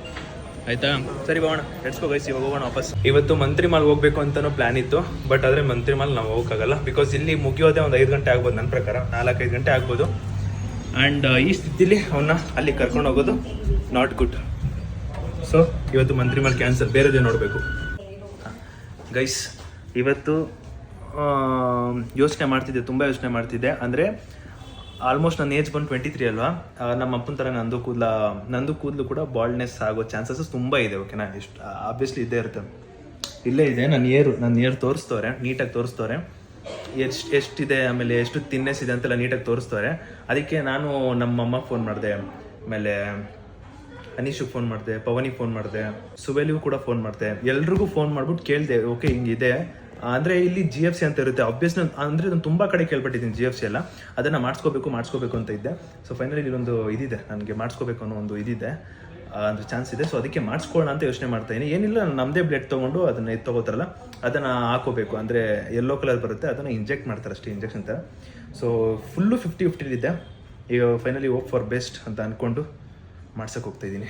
ಆಯಿತಾ? ಸರಿ ಹೋಗೋಣ, ಎಡ್ಸ್ಕೋ ಗೈಸ್, ಇವಾಗ ಹೋಗೋಣ ವಾಪಸ್. ಇವತ್ತು ಮಂತ್ರಿ ಮಾಲ್ ಹೋಗ್ಬೇಕು ಅಂತಲೂ ಪ್ಲ್ಯಾನ್ ಇತ್ತು, ಬಟ್ ಆದರೆ ಮಂತ್ರಿ ಮಾಲ್ ನಾವು ಹೋಗೋಕ್ಕಾಗಲ್ಲ, ಬಿಕಾಸ್ ಇಲ್ಲಿ ಮುಗಿಯೋದೇ ಒಂದು 5 ಗಂಟೆ ಆಗ್ಬೋದು, ನನ್ನ ಪ್ರಕಾರ 4-5 ಗಂಟೆ ಆಗ್ಬೋದು. ಆ್ಯಂಡ್ ಈ ಸ್ಥಿತಿಲಿ ಅವನ್ನ ಅಲ್ಲಿ ಕರ್ಕೊಂಡು ಹೋಗೋದು ನಾಟ್ ಗುಡ್. ಸೊ ಇವತ್ತು ಮಂತ್ರಿ ಮಾಲ್ ಕ್ಯಾನ್ಸಲ್, ಬೇರೆದೇ ನೋಡಬೇಕು. ಗೈಸ್ ಇವತ್ತು ಯೋಚನೆ ಮಾಡ್ತಿದ್ದೆ, ತುಂಬ ಯೋಚನೆ ಮಾಡ್ತಿದ್ದೆ. ಅಂದರೆ ಆಲ್ಮೋಸ್ಟ್ ನನ್ನ ಏಜ್ ಬಂದು 23 ಅಲ್ವಾ, ನಮ್ಮ ಅಪ್ಪನ ಥರ ನಂದು ಕೂದಲು ಕೂಡ ಬಾಲ್ಡ್ನೆಸ್ ಆಗೋ ಚಾನ್ಸಸ್ ತುಂಬ ಇದೆ. ಓಕೆನಾ? ಎಷ್ಟು ಆಬ್ವಿಯಸ್ಲಿ ಇದ್ದೇ ಇರುತ್ತೆ. ಇಲ್ಲೇ ಇದೆ ನನ್ನ ಏರ್ ತೋರಿಸ್ತವ್ರೆ, ನೀಟಾಗಿ ತೋರಿಸ್ತವ್ರೆ, ಎಷ್ಟಿದೆ, ಆಮೇಲೆ ಎಷ್ಟು ತಿನ್ನೆಸ್ ಇದೆ ಅಂತೆಲ್ಲ ನೀಟಾಗಿ ತೋರಿಸ್ತವ್ರೆ. ಅದಕ್ಕೆ ನಾನು ನಮ್ಮ ಅಮ್ಮಗೆ ಫೋನ್ ಮಾಡಿದೆ, ಆಮೇಲೆ ಅನೀಶಿಗೆ ಫೋನ್ ಮಾಡಿದೆ, ಪವನಿಗೆ ಫೋನ್ ಮಾಡಿದೆ, ಸುವೇಲಿಗೂ ಕೂಡ ಫೋನ್ ಮಾಡಿದೆ. ಎಲ್ರಿಗೂ ಫೋನ್ ಮಾಡ್ಬಿಟ್ಟು ಕೇಳಿದೆ, ಓಕೆ ಹಿಂಗಿದೆ ಅಂದರೆ ಇಲ್ಲಿ GFC ಅಂತ ಇರುತ್ತೆ ಆಬ್ವಿಯಸ್ಲಿ. ಅಂದರೆ ನಾನು ತುಂಬ ಕಡೆ ಕೇಳ್ಬಿಟ್ಟಿದ್ದೀನಿ GFC ಎಲ್ಲ, ಅದನ್ನು ಮಾಡಿಸ್ಕೋಬೇಕು ಅಂತ ಇದ್ದೆ. ಸೊ ಫೈನಲಿ ಇಲ್ಲೊಂದು ಇದಿದೆ, ನನಗೆ ಮಾಡಿಸ್ಕೋಬೇಕು ಅನ್ನೋ ಒಂದು ಇದಿದೆ, ಒಂದು ಚಾನ್ಸ್ ಇದೆ. ಸೊ ಅದಕ್ಕೆ ಮಾಡಿಸ್ಕೊಳ್ಳೋಣ ಅಂತ ಯೋಚನೆ ಮಾಡ್ತಾಯಿದ್ದೀನಿ. ಏನಿಲ್ಲ, ನಮ್ಮದೇ ಬ್ಲಡ್ ತೊಗೊಂಡು ಅದನ್ನು ತೊಗೋತಾರಲ್ಲ ಅದನ್ನು ಹಾಕೋಬೇಕು. ಅಂದರೆ ಯೆಲ್ಲೋ ಕಲರ್ ಬರುತ್ತೆ, ಅದನ್ನು ಇಂಜೆಕ್ಟ್ ಮಾಡ್ತಾರೆ ಅಷ್ಟೇ, ಇಂಜೆಕ್ಷನ್ ಥರ. ಸೊ ಫುಲ್ಲು 50-50 ಇದೆ. ಈಗ ಫೈನಲಿ ಹೋಪ್ ಫಾರ್ ಬೆಸ್ಟ್ ಅಂತ ಅಂದ್ಕೊಂಡು ಮಾಡ್ಸೋಕೆ ಹೋಗ್ತಾಯಿದ್ದೀನಿ.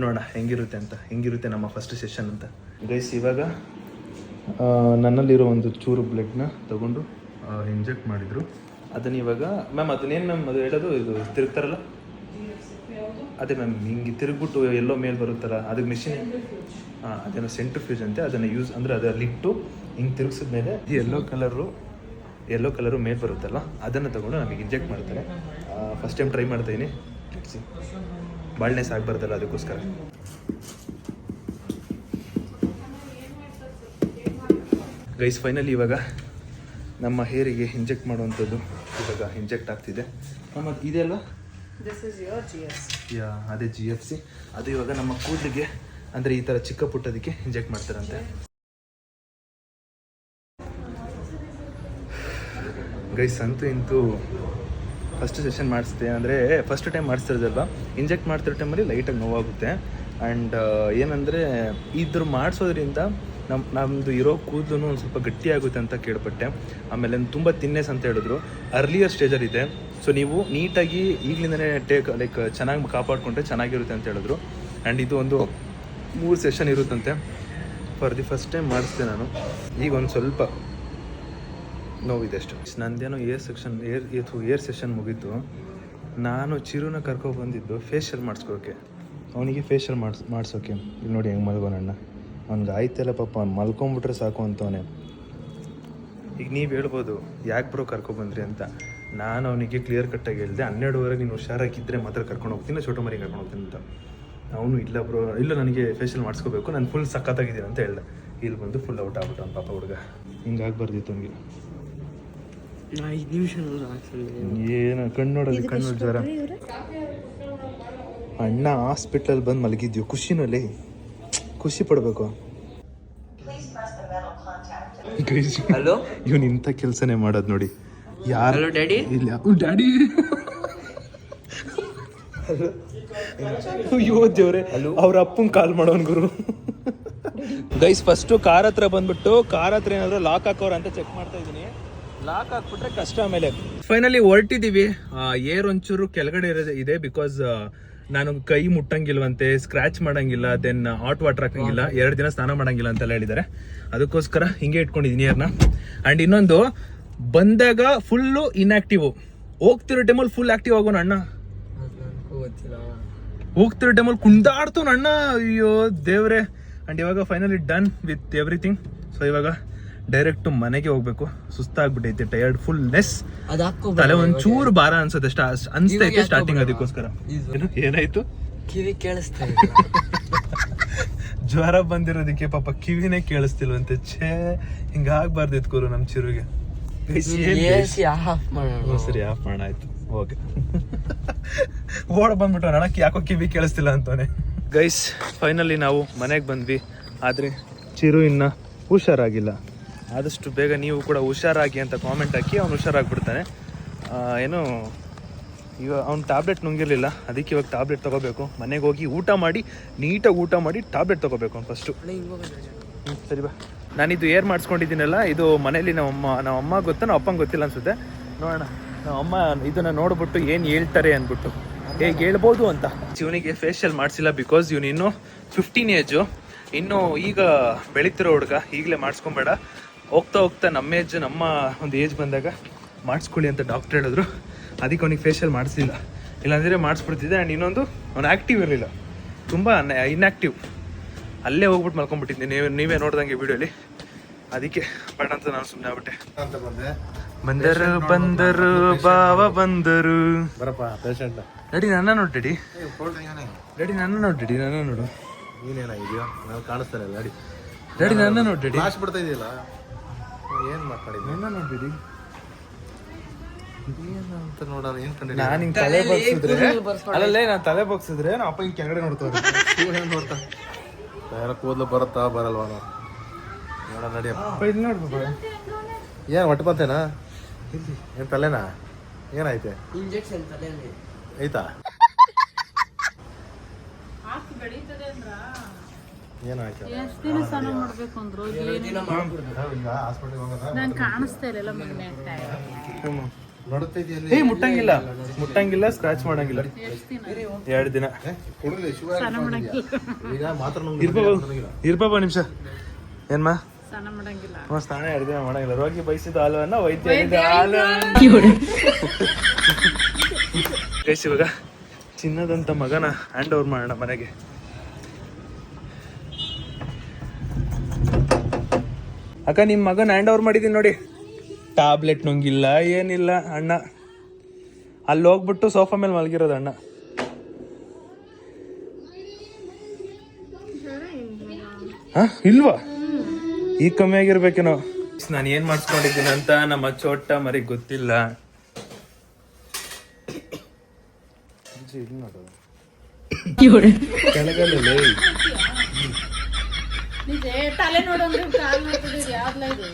ನೋಡೋಣ ಹೆಂಗಿರುತ್ತೆ ನಮ್ಮ ಫಸ್ಟ್ ಸೆಷನ್ ಅಂತ. ಗೈಸ್ ಇವಾಗ ನನ್ನಲ್ಲಿರೋ ಒಂದು ಚೂರು ಬ್ಲಡ್ನ ತಗೊಂಡು ಇಂಜೆಕ್ಟ್ ಮಾಡಿದರು. ಅದನ್ನು ಇವಾಗ ಮ್ಯಾಮ್ ಅದನ್ನೇನು ಮ್ಯಾಮ್ ಅದು ಹೇಳೋದು, ಇದು ತಿರುಗ್ತಾರಲ್ಲ ಅದೇ ಮ್ಯಾಮ್, ಹಿಂಗೆ ತಿರುಗ್ಬಿಟ್ಟು ಎಲ್ಲೋ ಮೇಲೆ ಬರುತ್ತಲ್ಲ ಅದಕ್ಕೆ ಮಿಷಿನ್, ಅದೇನೋ ಸೆಂಟ್ರಿಫ್ಯೂಜ್ ಅಂತೆ, ಅದನ್ನು ಯೂಸ್ ಅಂದರೆ ಅದರಲ್ಲಿಟ್ಟು ಹಿಂಗೆ ತಿರುಗಿಸಿದ್ಮೇಲೆ ಯೆಲ್ಲೋ ಕಲರು ಮೇಲೆ ಬರುತ್ತಲ್ಲ ಅದನ್ನು ತಗೊಂಡು ನಮಗೆ ಇಂಜೆಕ್ಟ್ ಮಾಡ್ತಾರೆ. ಫಸ್ಟ್ ಟೈಮ್ ಟ್ರೈ ಮಾಡ್ತಾಯಿದ್ದೀನಿ, ಬಾಳ್ನೆಸ್ ಆಗಬಾರ್ದಲ್ಲ ಅದಕ್ಕೋಸ್ಕರ. ಗೈಸ್ ಫೈನಲಿ ಇವಾಗ ನಮ್ಮ ಹೇರಿಗೆ ಇಂಜೆಕ್ಟ್ ಮಾಡುವಂಥದ್ದು ಇವಾಗ ಇಂಜೆಕ್ಟ್ ಆಗ್ತಿದೆ. ನಮ್ಮ ಇದೆಲ್ಲ ಅದೇ GFC, ಅದು ಇವಾಗ ನಮ್ಮ ಕೂದಲಿಗೆ ಅಂದರೆ ಈ ಥರ ಚಿಕ್ಕ ಪುಟ್ಟದಕ್ಕೆ ಇಂಜೆಕ್ಟ್ ಮಾಡ್ತಾರಂತೆ. ಗೈಸ್ ಇಂತೂ ಫಸ್ಟ್ ಸೆಷನ್ ಮಾಡಿಸ್ದೆ, ಅಂದರೆ ಫಸ್ಟ್ ಟೈಮ್ ಮಾಡಿಸ್ತಿರೋದಲ್ವ, ಇಂಜೆಕ್ಟ್ ಮಾಡ್ತಿರೋ ಟೈಮಲ್ಲಿ ಲೈಟಾಗಿ ನೋವಾಗುತ್ತೆ. ಆ್ಯಂಡ್ ಏನಂದರೆ ಇದ್ರ ಮಾಡಿಸೋದ್ರಿಂದ ನಮ್ಮದು ಇರೋ ಕೂದಲು ಒಂದು ಸ್ವಲ್ಪ ಗಟ್ಟಿಯಾಗುತ್ತೆ ಅಂತ ಕೇಳ್ಪಟ್ಟೆ. ಆಮೇಲೆ ತುಂಬ ತಿನ್ನೆಸ್ ಅಂತ ಹೇಳಿದ್ರು, ಅರ್ಲಿಯರ್ ಸ್ಟೇಜಲ್ಲಿದೆ. ಸೊ ನೀವು ನೀಟಾಗಿ ಈಗಲಿಂದನೇ ಲೈಕ್ ಚೆನ್ನಾಗಿ ಕಾಪಾಡಿಕೊಂಡ್ರೆ ಚೆನ್ನಾಗಿರುತ್ತೆ ಅಂತ ಹೇಳಿದ್ರು. ಆ್ಯಂಡ್ ಇದು ಒಂದು 3 ಸೆಷನ್ ಇರುತ್ತಂತೆ. ಫಾರ್ ದಿ ಫಸ್ಟ್ ಟೈಮ್ ಮಾಡಿಸ್ದೆ ನಾನು. ಈಗ ಒಂದು ಸ್ವಲ್ಪ ನೋವಿದೆ ಅಷ್ಟು. ನಂದೇನೋ ಏರ್ ಸೆಷನ್ ಮುಗೀತು. ನಾನು ಚಿರುನ ಕರ್ಕೊಬಂದಿದ್ದು ಫೇಶಿಯಲ್ ಮಾಡಿಸ್ಕೋಕೆ, ಅವನಿಗೆ ಫೇಶಿಯಲ್ ಮಾಡಿಸೋಕೆ. ಇಲ್ಲಿ ನೋಡಿ ಹೆಂಗೆ ಮಲ್ಗೋನಣ್ಣ, ಅವ್ನಿಗೆ ಆಯ್ತಲ್ಲ ಪಾಪ, ಅವ್ನು ಮಲ್ಕೊಂಬಿಟ್ರೆ ಸಾಕು ಅಂತವನೇ. ಈಗ ನೀವು ಹೇಳ್ಬೋದು ಯಾಕೆ ಬ್ರೋ ಕರ್ಕೊಬಂದ್ರಿ ಅಂತ. ನಾನು ಅವನಿಗೆ ಕ್ಲಿಯರ್ ಕಟ್ಟಾಗಿ ಹೇಳಿದೆ, 12:30 ನೀನು ಹುಷಾರಾಗಿದ್ದರೆ ಮಾತ್ರ ಕರ್ಕೊಂಡು ಹೋಗ್ತೀನಿ, ಚೋಟು ಮರಿ ಕರ್ಕೊಂಡು ಹೋಗ್ತೀನಿ ಅಂತ. ಅವನು ಇಲ್ಲ ಬ್ರೋ, ಇಲ್ಲ ನನಗೆ ಫೇಶಿಯಲ್ ಮಾಡಿಸ್ಕೋಬೇಕು, ನಾನು ಫುಲ್ ಸಖತ್ತಾಗಿದ್ದೀನಿ ಅಂತ ಹೇಳ್ದೆ. ಇಲ್ಲಿ ಬಂದು ಫುಲ್ ಔಟ್ ಆಗ್ಬಿಟ್ಟು ಅವ್ನು ಪಾಪ ಹುಡುಗ. ಹಿಂಗಾಗ್ಬಾರ್ದಿತ್ತು ಅವನಿಗೆ. 5 ನಿಮಿಷ ಏನು ಕಣ್ಣು ಜ್ವರ. ಅಣ್ಣ ಹಾಸ್ಪಿಟ್ಲಲ್ಲಿ ಬಂದು ಮಲಗಿದ್ಯೋ, ಖುಷಿನಲ್ಲಿ ಖುಷಿ ಪಡಬೇಕು. ಹಲೋ, ಇವನು ಇಂಥ ಕೆಲಸನೇ ಮಾಡೋದು ನೋಡಿ. Hello daddy. ಇಲ್ಲ ಡ್ಯಾಡಿ, ಅಯ್ಯೋ ದೇವ್ರೆ, ಅವ್ರ ಅಪ್ಪನ ಕಾಲ್ ಮಾಡೋನ್ ಗುರು. ಗೈಸ್ ಫಸ್ಟು ಕಾರ್ ಹತ್ರ ಬಂದ್ಬಿಟ್ಟು ಕಾರ್ ಹತ್ರ ಏನಾದ್ರು ಲಾಕ್ ಹಾಕೋರ ಅಂತ ಚೆಕ್ ಮಾಡ್ತಾ ಇದ್ದೀನಿ. ಲಾಕ್ ಹಾಕ್ಬಿಟ್ರೆ ಕಷ್ಟ. ಆಮೇಲೆ ಫೈನಲಿ ಹೊರಟಿದ್ದೀವಿ. ಏರ್ ಒಂಚೂರು ಕೆಳಗಡೆ ಇದೆ, ಬಿಕಾಸ್ ನಾನು ಕೈ ಮುಟ್ಟಂಗಿಲ್ವಂತೆ, ಸ್ಕ್ರಾಚ್ ಮಾಡಂಗಿಲ್ಲ, ದೆನ್ ಹಾಟ್ ವಾಟರ್ ಹಾಕಂಗಿಲ್ಲ, 2 ದಿನ ಸ್ನಾನ ಮಾಡಂಗಿಲ್ಲ ಅಂತೆಲ್ಲ ಹೇಳಿದ್ದಾರೆ. ಅದಕ್ಕೋಸ್ಕರ ಹಿಂಗೆ ಇಟ್ಕೊಂಡಿದ್ದೀನಿ ಏರ್ನ. ಆ್ಯಂಡ್ ಇನ್ನೊಂದು ಬಂದಾಗ ಫುಲ್ಲು ಇನ್ಆಕ್ಟಿವ್, ಹೋಗ್ತಿರೋ ಟೈಮಲ್ಲಿ ಫುಲ್ ಆಕ್ಟಿವ್ ಆಗೋಣ ಅಣ್ಣ. ಗೊತ್ತಿಲ್ಲ. ಹೋಗ್ತಿರೋ ಟೈಮಲ್ಲಿ ಕುಂದಾಡ್ತು ಅಣ್ಣ. ಅಯ್ಯೋ ದೇವ್ರೆ. ಅಂಡ್ ಇವಾಗ finally done with everything. So ಇವಾಗ ಡೈರೆಕ್ಟ್ ಮನೆಗೆ ಹೋಗ್ಬೇಕು. ಸುಸ್ತಾಗ್ಬಿಟ್ಟೈತೆ, ಟಯರ್ಡ್, ಫುಲ್ನೆಸ್, ಅದ್ ಹಾಕೋ ತಲೆ ಒಂಚೂರು ಭಾರ ಅನ್ಸುತ್ತೆ, ಅನ್ಸ್ತೈತೆ ಇವಾಗ ಸ್ಟಾರ್ಟಿಂಗ್. ಯಾಕೋ ಅದಕ್ಕೋಸ್ಕರ ಇದು. ಏನಾಯ್ತು? ಕಿವಿ ಕೇಳಿಸ್ತಾ ಜ್ವರ ಬಂದಿರೋದಕ್ಕೆ ಪಾಪ ಕಿವಿನೇ ಕೇಳಿಸ್ತಿಲ್ವಂತೆ. ಹಿಂಗಾಗ್ಬಾರ್ದಿತ್ತು ಗುರು ನಮ್ ಚಿರುಗೆ. ಆಫ್ ಮಾಡೋಣ. ಸರಿ ಆಫ್ ಮಾಡೋಣ, ಆಯ್ತು, ಓಕೆ. ಓಡ ಬಂದ್ಬಿಟ್ಟು ನನಗೆ ಯಾಕೋ ಕಿವಿ ಕೇಳಿಸ್ತಿಲ್ಲ ಅಂತಾನೆ. ಗೈಸ್ ಫೈನಲಿ ನಾವು ಮನೆಗೆ ಬಂದ್ವಿ. ಆದರೆ ಚಿರು ಇನ್ನ ಹುಷಾರಾಗಿಲ್ಲ. ಆದಷ್ಟು ಬೇಗ ನೀವು ಕೂಡ ಹುಷಾರಾಗಿ ಅಂತ ಕಾಮೆಂಟ್ ಹಾಕಿ ಅವ್ನು ಹುಷಾರಾಗ್ಬಿಡ್ತಾನೆ. ಏನು ಈಗ ಅವ್ನು ಟ್ಯಾಬ್ಲೆಟ್ ನುಂಗಿರಲಿಲ್ಲ, ಅದಕ್ಕೆ ಇವಾಗ ಟ್ಯಾಬ್ಲೆಟ್ ತೊಗೋಬೇಕು. ಮನೆಗೆ ಹೋಗಿ ಊಟ ಮಾಡಿ, ನೀಟಾಗಿ ಊಟ ಮಾಡಿ ಟ್ಯಾಬ್ಲೆಟ್ ತೊಗೋಬೇಕು ಅವ್ನು ಫಸ್ಟು. ಸರಿ ಬಾ. ನಾನಿದು ಏರ್ ಮಾಡಿಸ್ಕೊಂಡಿದ್ದೀನಲ್ಲ, ಇದು ಮನೇಲಿ ನಮ್ಮಮ್ಮ ಗೊತ್ತಾ, ನಮ್ಮ ಅಪ್ಪಂಗೆ ಗೊತ್ತಿಲ್ಲ ಅನ್ಸುತ್ತೆ. ನೋಡೋಣ ನಮ್ಮಮ್ಮ ಇದನ್ನು ನೋಡ್ಬಿಟ್ಟು ಏನು ಹೇಳ್ತಾರೆ ಅಂದ್ಬಿಟ್ಟು, ಹೇಗೆ ಹೇಳ್ಬೋದು ಅಂತ. ಇವನಿಗೆ ಫೇಶಿಯಲ್ ಮಾಡಿಸಿಲ್ಲ ಬಿಕಾಸ್ ಇವನು ಇನ್ನೂ 15 ಏಜು, ಇನ್ನೂ ಈಗ ಬೆಳೀತಿರೋ ಹುಡುಗ. ಈಗಲೇ ಮಾಡಿಸ್ಕೊಬೇಡ, ಹೋಗ್ತಾ ಹೋಗ್ತಾ ನಮ್ಮ ಏಜ್, ನಮ್ಮ ಒಂದು ಏಜ್ ಬಂದಾಗ ಮಾಡಿಸ್ಕೊಳ್ಳಿ ಅಂತ ಡಾಕ್ಟ್ರ್ ಹೇಳಿದ್ರು. ಅದಕ್ಕೆ ಅವನಿಗೆ ಫೇಶಿಯಲ್ ಮಾಡಿಸಿಲ್ಲ, ಇಲ್ಲಾಂದರೆ ಮಾಡಿಸ್ಬಿಡ್ತಿದ್ದೆ. ಆ್ಯಂಡ್ ಇನ್ನೊಂದು ಅವನು ಆ್ಯಕ್ಟಿವ್ ಇರಲಿಲ್ಲ, ತುಂಬ ಇನ್ಆ್ಯಕ್ಟಿವ್. ಅಲ್ಲೇ ಹೋಗ್ಬಿಟ್ಟು ಮಲ್ಕೊಂಡ್ಬಿಟ್ಟಿದ್ದೆ, ನೀವೇ ನೋಡ್ದಂಗೆ ವಿಡಿಯೋಲಿ. ಅದಕ್ಕೆ ಬೇಡ ಅಂತ ನಾನು ಸುಮ್ಮನೆ ಆಗ್ಬಿಟ್ಟೆ. ಬಂದರು ಬಾವ ಬಂದರು. ಬರಪ್ಪ ಪೇಷಂಟ್. ಡ್ಯಾಡಿ ನನ್ನ ನೋಡು, ಡ್ಯಾಡಿ ನನ್ನ ನೋಡು, ಡ್ಯಾಡಿ ನನ್ನ ನೋಡು. ನೀನೇನಾಗಿದೆಯೋ ನಾನು ಕಾಣಿಸ್ತಾನೆ ಇಲ್ಲ. ಡ್ಯಾಡಿ ಡ್ಯಾಡಿ ನನ್ನ ನೋಡು, ಡ್ಯಾಡಿ ಫ್ಲಾಶ್ ಬಿಡ್ತಾ ಇದೆಯಲ್ಲ, ಏನು ಮಾತಾಡಿದ್ದೆ ನನ್ನ ನೋಡು ಡ್ಯಾಡಿ. ಅಂತ ನೋಡೋಣ, ಏನು ಕಂಡು ನಾನು ಹಿಂಗೆ ತಲೆ ಬಗ್ಸಿದ್ರೆ, ಅಲ್ಲಲ್ಲೇ ನಾನು ತಲೆ ಬಗ್ಸಿದ್ರೆ ನಮ್ಮ ಅಪ್ಪ ಹಿಂಗೆ ಕೆಳಗಡೆ ನೋಡ್ತಾರೆ. ನೋಡ್ತಾ ಯಾರ ಕೂದಲು ಬರುತ್ತಾ ಬರಲ್ವಾ ನೋಡ. ನಡಿಯಪ್ಪ, ಇಲ್ಲಿ ನೋಡ್ಬೇಕು. ಏನು ಒಟ್ಟು ಬಂತೇನಾ? ಏನು ತಲೆನಾ? ಏನಾಯ್ತೆ? ಇಂಜೆಕ್ಷನ್ ತಲೆಯಲ್ಲಿ ಆಯ್ತಾ? ಏನಾಯ್ತು? ಏ ಮುಟ್ಟಂಗಿಲ್ಲ, ಸ್ಕ್ರಾಚ್ ಮಾಡಂಗಿಲ್ಲ. 2 ದಿನ ಇರ್ಬ ನಿಮಿಷ. ಏನ್ಮಾ ಸ್ನಾನ 2 ದಿನ ಮಾಡಂಗಿಲ್ಲ. ರೋಗಿ ಬಯಸಿದ ಹಾಲುವನ್ನ ವೈದ್ಯ ಹಾಲು. ಇವಾಗ ಚಿನ್ನದಂತ ಮಗನ ಹ್ಯಾಂಡ್ ಓವರ್ ಮಾಡೋಣ ಮನೆಗೆ. ಅಕ್ಕ ನಿಮ್ಮ ಮಗನ ಹ್ಯಾಂಡ್ ಓವರ್ ಮಾಡಿದೀನಿ ನೋಡಿ. ಟ್ಯಾಬ್ಲೆಟ್ ನುಂಗಿಲ್ಲ, ಏನಿಲ್ಲ ಅಣ್ಣ. ಅಲ್ಲಿ ಹೋಗ್ಬಿಟ್ಟು ಸೋಫಾ ಮೇಲೆ ಮಲಗಿರೋದು ಅಣ್ಣ. ಇಲ್ವಾ? ಈಗ ಕಮ್ಮಿ ಆಗಿರ್ಬೇಕೇನೋ. ನಾನು ಏನ್ ಮಾಡಿಸ್ಕೊಂಡಿದ್ದೀನಿ ಅಂತ ನಮ್ಮ ಚೋಟ ಮರಿಗೆ ಗೊತ್ತಿಲ್ಲ. ಕೆಳಗಲ್ಲ ತಲೆ ನೋಡಂದ್ರೆ ಕಾಲ್ ನೋಡ್ತಿದ್ದೀರಿ ಯಾವ್ದಲ್ಲ ಇದು.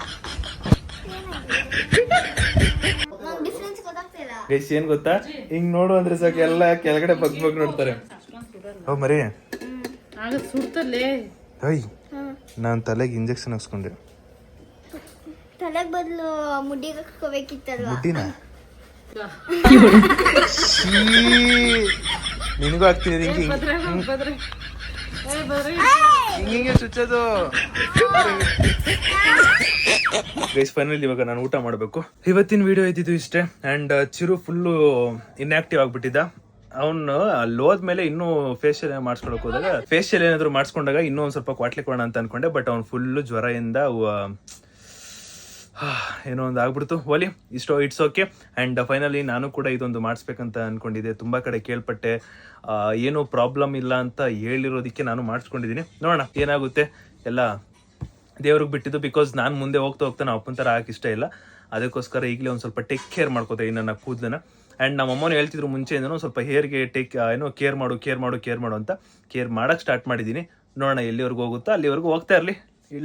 ಗೈಸ್ ಏನ್ ಗೊತ್ತಾ, ಹಿಂಗ್ ನೋಡು ಅಂದ್ರೆ ಸಾಕು ಎಲ್ಲ ಕೆಳಗಡೆ ಬಗ್ ನೋಡ್ತಾರೆ. ಓ ಮರಿ ಸುಡ್ತಲ್ಲೇ. ಅಯ್ಯ ನಾನು ತಲೆಗೆ ಇಂಜೆಕ್ಷನ್ ಹಾಕ್ಸ್ಕೊಂಡೆ. ತಲೆಗೆ ಬದಲು ಮುಡಿಗೆ ಹಾಕೋಬೇಕಿತ್ತಲ್ವಾ? ಮುಡ್ಡಿನ ನಿನಗೂ ಹಾಕ್ತೀನಿ. ಹಿಂಗೆ ಚುಚ್ಚೋದು. ಗೈಸ್ ಫೈನಲಿ ಇವಾಗ ನಾನು ಊಟ ಮಾಡಬೇಕು. ಇವತ್ತಿನ ವಿಡಿಯೋ ಇದ್ದಿದ್ದು ಇಷ್ಟೇ. ಅಂಡ್ ಚಿರು ಫುಲ್ಲು ಇನ್ಆಕ್ಟಿವ್ ಆಗ್ಬಿಟ್ಟಿದ್ದ. ಅವನು ಅಲ್ಲಿ ಹೋದ್ಮೇಲೆ ಇನ್ನೂ ಫೇಶಿಯಲ್ ಮಾಡಿಸ್ಕೊಳಕ್ ಹೋದಾಗ, ಫೇಶಿಯಲ್ ಏನಾದ್ರು ಮಾಡಿಸ್ಕೊಂಡಾಗ ಇನ್ನೂ ಒಂದ್ ಸ್ವಲ್ಪ ಕ್ವಾಟ್ಲಿ ಕೊಡೋಣ ಅಂತ ಅನ್ಕೊಂಡೆ. ಬಟ್ ಅವ್ನು ಫುಲ್ಲು ಜ್ವರದಿಂದ ಏನೋ ಒಂದು ಆಗ್ಬಿಡ್ತು. ಓಲಿ ಇಟ್ಸ್ ಓಕೆ. ಆ್ಯಂಡ್ ಫೈನಲಿ ನಾನು ಕೂಡ ಇದೊಂದು ಮಾಡಿಸ್ಬೇಕಂತ ಅನ್ಕೊಂಡಿದ್ದೆ. ತುಂಬ ಕಡೆ ಕೇಳ್ಪಟ್ಟೆ, ಏನೂ ಪ್ರಾಬ್ಲಮ್ ಇಲ್ಲ ಅಂತ ಹೇಳಿರೋದಕ್ಕೆ ನಾನು ಮಾಡಿಸ್ಕೊಂಡಿದ್ದೀನಿ. ನೋಡೋಣ ಏನಾಗುತ್ತೆ, ಎಲ್ಲ ದೇವ್ರಿಗೆ ಬಿಟ್ಟಿದ್ದು. ಬಿಕಾಸ್ ನಾನು ಮುಂದೆ ಹೋಗ್ತಾ ನಮ್ಮ ಅಪ್ಪನ ಥರ ಹಾಕಿ ಇಷ್ಟ ಇಲ್ಲ. ಅದಕ್ಕೋಸ್ಕರ ಈಗಲೇ ಒಂದು ಸ್ವಲ್ಪ ಟೇಕ್ ಕೇರ್ ಮಾಡ್ಕೋತೀನಿ ನನ್ನ ಕೂದಲನ್ನ. ಆ್ಯಂಡ್ ನಮ್ಮ ಅಮ್ಮನೂ ಹೇಳ್ತಿದ್ರು ಮುಂಚೆಯಿಂದನೂ ಸ್ವಲ್ಪ ಹೇರ್ಗೆ ಕೇರ್ ಮಾಡು ಅಂತ. ಕೇರ್ ಮಾಡೋಕ್ಕೆ ಸ್ಟಾರ್ಟ್ ಮಾಡಿದ್ದೀನಿ. ನೋಡೋಣ ಎಲ್ಲಿವರೆಗೂ ಹೋಗುತ್ತಾ ಅಲ್ಲಿವರೆಗೂ ಹೋಗ್ತಾ ಇರಲಿ.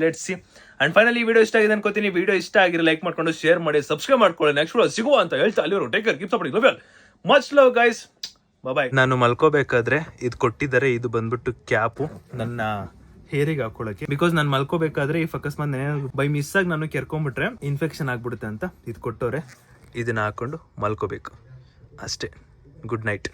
Let's see. ಅಂಡ್ ಫೈನಲಿ ಈ ವಿಡಿಯೋ ಇಷ್ಟ ಆಗಿದೆ ಅನ್ಕೋತೀನಿ. ವಿಡಿಯೋ ಇಷ್ಟ ಆಗಿರೋ ಲೈಕ್ ಮಾಡ್ಕೊಂಡು ಶೇರ್ ಮಾಡಿ, ಸಬ್ಸ್ಕ್ರೈಬ್ ಮಾಡ್ಕೊಳ್ಳಿ. ನೆಕ್ಸ್ಟ್ ವಿಡಿಯೋ ಸಿಗುವ ಅಂತ ಹೇಳ್ತಾ ಅಲ್ಲಿವರೆಗೂ take care, keep supporting, love you all, much love guys, bye. ನಾನು ಮಲ್ಕೋಬೇಕಾದ್ರೆ ಇದು ಕೊಟ್ಟಿದ್ದಾರೆ. ಇದು ಬಂದ್ಬಿಟ್ಟು ಕ್ಯಾಪು ನನ್ನ ಹೇರಿಗೆ ಹಾಕೊಳ್ಳೋಕೆ. ಬಿಕಾಸ್ ನಾನು ಮಲ್ಕೋಬೇಕಾದ್ರೆ ಈ ಅಕಸ್ಮಾತ್ ಬೈ ಮಿಸ್ ಆಗಿ ನಾನು ಕೆರ್ಕೊಂಡ್ಬಿಟ್ರೆ ಇನ್ಫೆಕ್ಷನ್ ಆಗ್ಬಿಡುತ್ತೆ ಅಂತ ಇದು ಕೊಟ್ಟವ್ರೆ. ಇದನ್ನ ಹಾಕೊಂಡು ಮಲ್ಕೋಬೇಕು ಅಷ್ಟೇ. Good night.